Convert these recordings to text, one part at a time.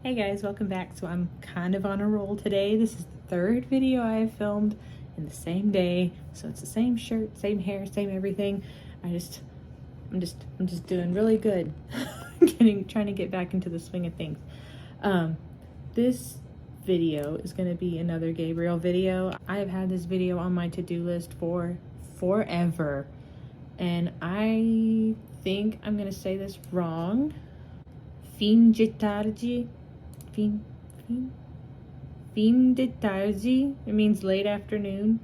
Hey guys, welcome back. So I'm kind of on a roll today. This is the third video I have filmed in the same day. So it's the same shirt, same hair, same everything. I'm just doing really good. Trying to get back into the swing of things. This video is going to be another Gabriel video. I have had this video on my to-do list for forever. And I think I'm going to say this wrong. Fim de Tarde. Fim de Tarde. It means late afternoon.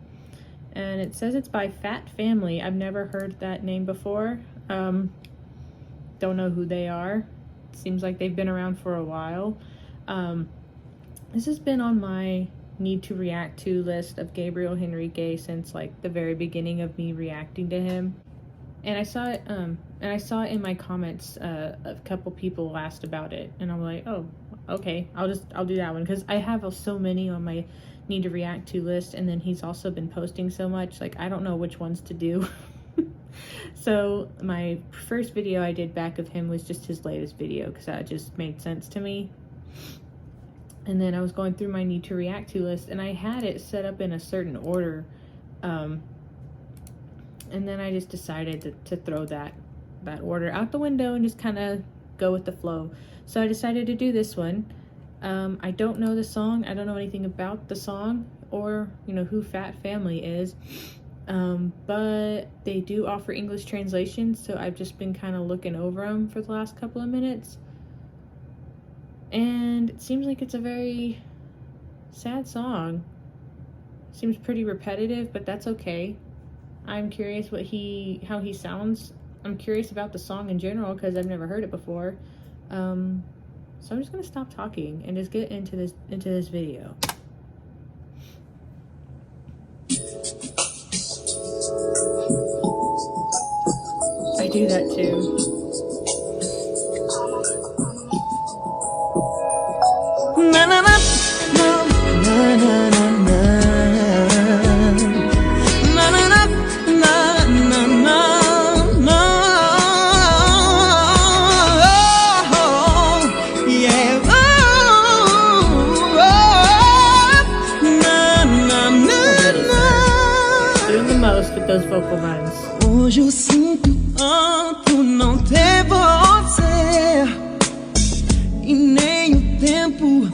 And it says it's by Fat Family. I've never heard that name before. Don't know who they are. Seems like they've been around for a while. This has been on my need to react to list of Gabriel Henrique since like the very beginning of me reacting to him. And I saw it in my comments. A couple people asked about it, and I'm like, oh, okay, I'll do that one, because I have so many on my need to react to list, and then he's also been posting so much, like I don't know which ones to do. So my first video I did back of him was just his latest video, because that just made sense to me. And then I was going through my need to react to list, and I had it set up in a certain order. And then I just decided to throw that order out the window and just kind of go with the flow. So I decided to do this one. I don't know the song. I don't know anything about the song or, you know, who Fat Family is. But they do offer English translations, so I've just been kind of looking over them for the last couple of minutes. And it seems like it's a very sad song. Seems pretty repetitive, but that's okay. I'm curious how he sounds. I'm curious about the song in general because I've never heard it before. So I'm just gonna stop talking and just get into this video. I do that too. Na na na na na na na. Those vocal runs. Hoje eu sinto tanto não ter você, e nem o tempo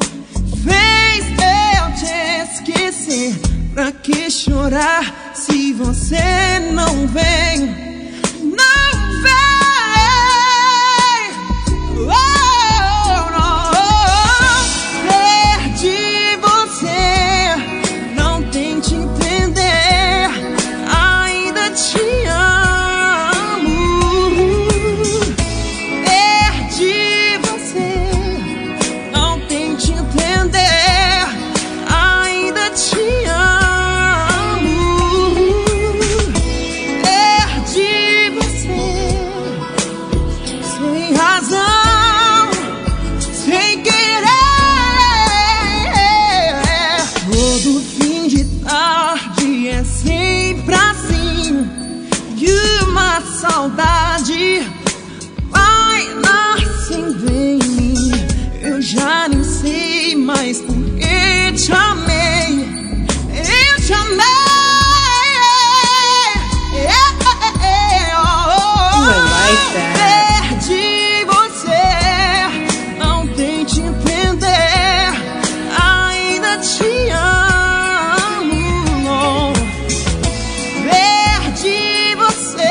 fez eu te esquecer. Pra que chorar se você não vem? Saudade vai nascendo em mim. Eu já nem sei mais por que te amei. Eu te amei. Perdi você. Não tente entender. Ainda te amo. Perdi você.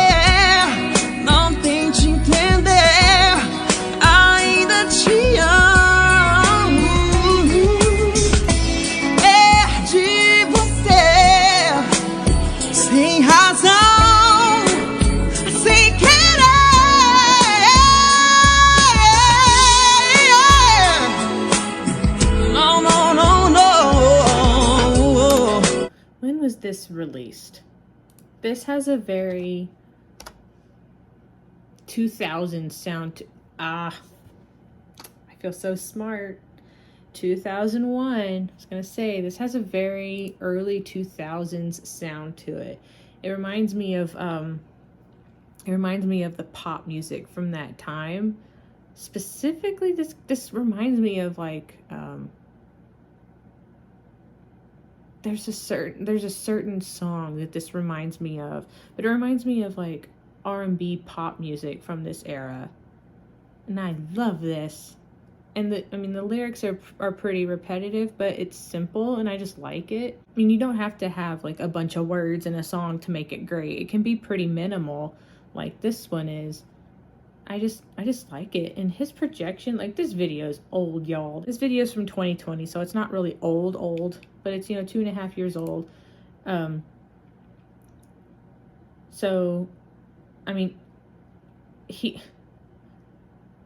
This released. This has a very 2000 sound. I feel so smart. 2001. I was gonna say this has a very early 2000s sound to it. It reminds me of the pop music from that time. Specifically, this reminds me of like there's a certain song that this reminds me of, but it reminds me of like R&B pop music from this era, and I love this. And the lyrics are pretty repetitive, but it's simple and I just like it. I mean, you don't have to have like a bunch of words in a song to make it great. It can be pretty minimal like this one is. I just like it. And his projection, like, this video is old, y'all. This video is from 2020, so it's not really old, but it's, 2.5 years old. So, I mean,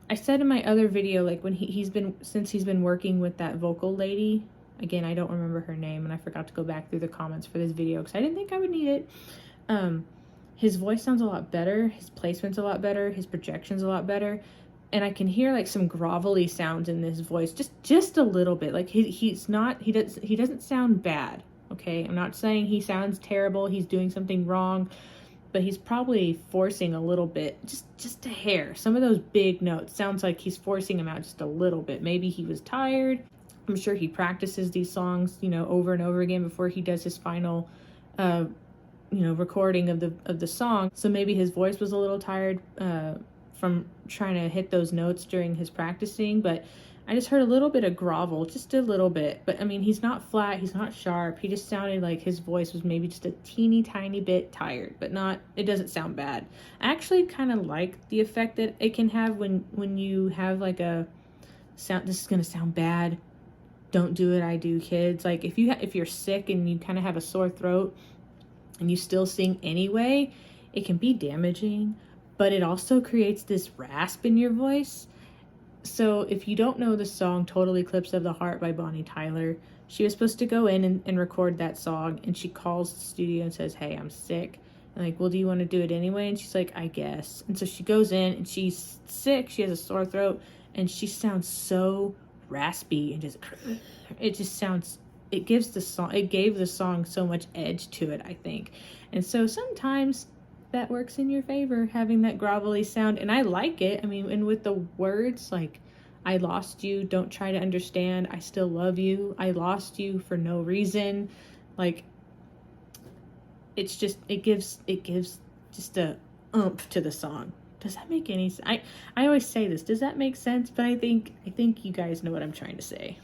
I said in my other video, like, when since he's been working with that vocal lady, again, I don't remember her name, and I forgot to go back through the comments for this video because I didn't think I would need it. His voice sounds a lot better, his placement's a lot better, his projection's a lot better, and I can hear like some grovelly sounds in this voice, just a little bit. Like he doesn't sound bad, okay? I'm not saying he sounds terrible, he's doing something wrong, but he's probably forcing a little bit, just a hair. Some of those big notes sounds like he's forcing them out just a little bit. Maybe he was tired. I'm sure he practices these songs, over and over again before he does his final recording of the song. So maybe his voice was a little tired from trying to hit those notes during his practicing, but I just heard a little bit of grovel, just a little bit. But I mean, he's not flat, he's not sharp. He just sounded like his voice was maybe just a teeny tiny bit tired, but it doesn't sound bad. I actually kind of like the effect that it can have when you have like a sound. This is gonna sound bad. Don't do it, I do, kids. Like if you're sick and you kind of have a sore throat and you still sing anyway, it can be damaging, but it also creates this rasp in your voice. So if you don't know the song Total Eclipse of the Heart by Bonnie Tyler, she was supposed to go in and record that song, and she calls the studio and says, hey, I'm sick. And like, well, do you want to do it anyway? And she's like, I guess. And so she goes in and she's sick, she has a sore throat, and she sounds so raspy and it gave the song so much edge to it, I think. And so sometimes that works in your favor, having that grovelly sound, and I like it. I mean, and with the words like, I lost you, don't try to understand, I still love you, I lost you for no reason, like, it gives just a oomph to the song. Does that make any sense? I always say this, does that make sense? But I think you guys know what I'm trying to say.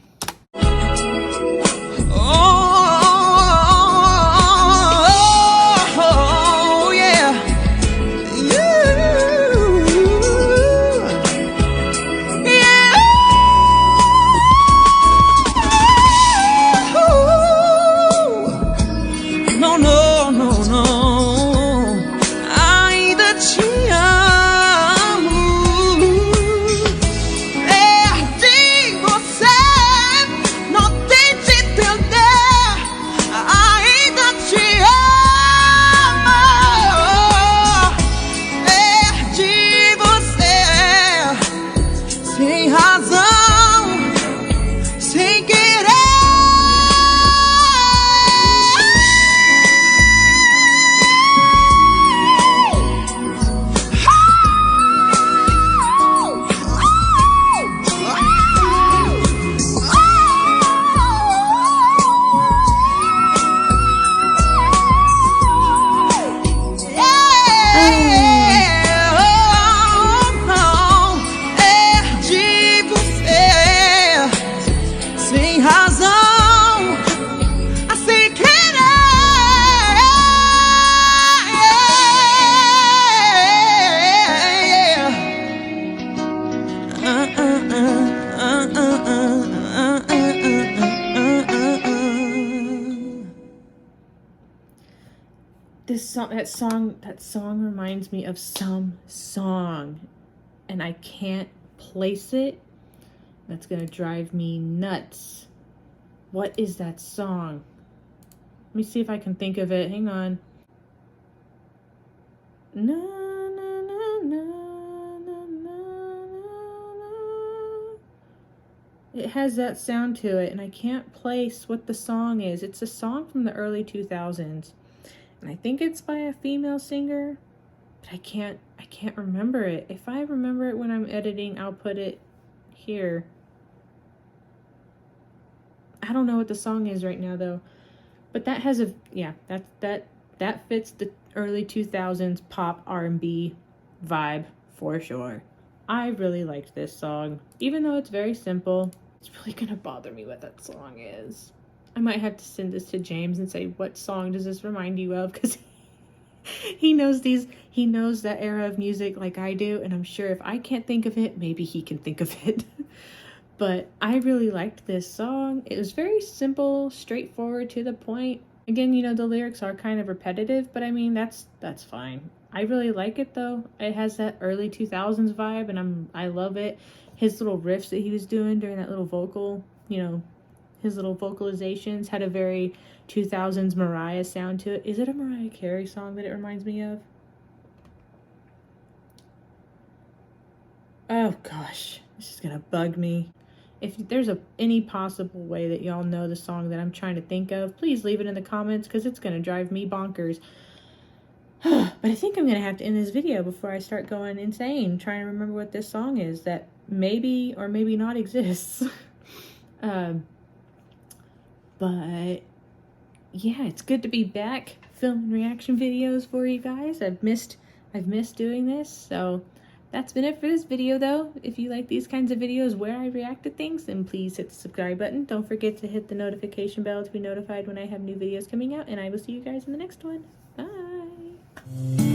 That song reminds me of some song, and I can't place it. That's gonna drive me nuts. What is that song? Let me see if I can think of it. Hang on. Na, na, na, na, na, na, na. It has that sound to it, and I can't place what the song is. It's a song from the early 2000s. And I think it's by a female singer. but I can't remember it. If I remember it when I'm editing, I'll put it here. I don't know what the song is right now though, but that has a, yeah, that fits the early 2000s pop R&B vibe for sure. I really liked this song, even though it's very simple. It's really gonna bother me what that song is. I might have to send this to James and say, what song does this remind you of? Because he knows that era of music like I do, and I'm sure if I can't think of it, maybe he can think of it. But I really liked this song. It was very simple, straightforward, to the point. Again, you know, the lyrics are kind of repetitive, but I mean, that's fine. I really like it though. It has that early 2000s vibe, and I love it. His little riffs that he was doing during that little vocal, you know, his little vocalizations had a very 2000s Mariah sound to it. Is it a Mariah Carey song that it reminds me of? Oh gosh, this is gonna bug me. If there's any possible way that y'all know the song that I'm trying to think of, please leave it in the comments, because it's gonna drive me bonkers. But I think I'm gonna have to end this video before I start going insane trying to remember what this song is that maybe or maybe not exists. But yeah, it's good to be back filming reaction videos for you guys. I've missed doing this, so that's been it for this video though. If you like these kinds of videos where I react to things, then please hit the subscribe button. Don't forget to hit the notification bell to be notified when I have new videos coming out, and I will see you guys in the next one. Bye!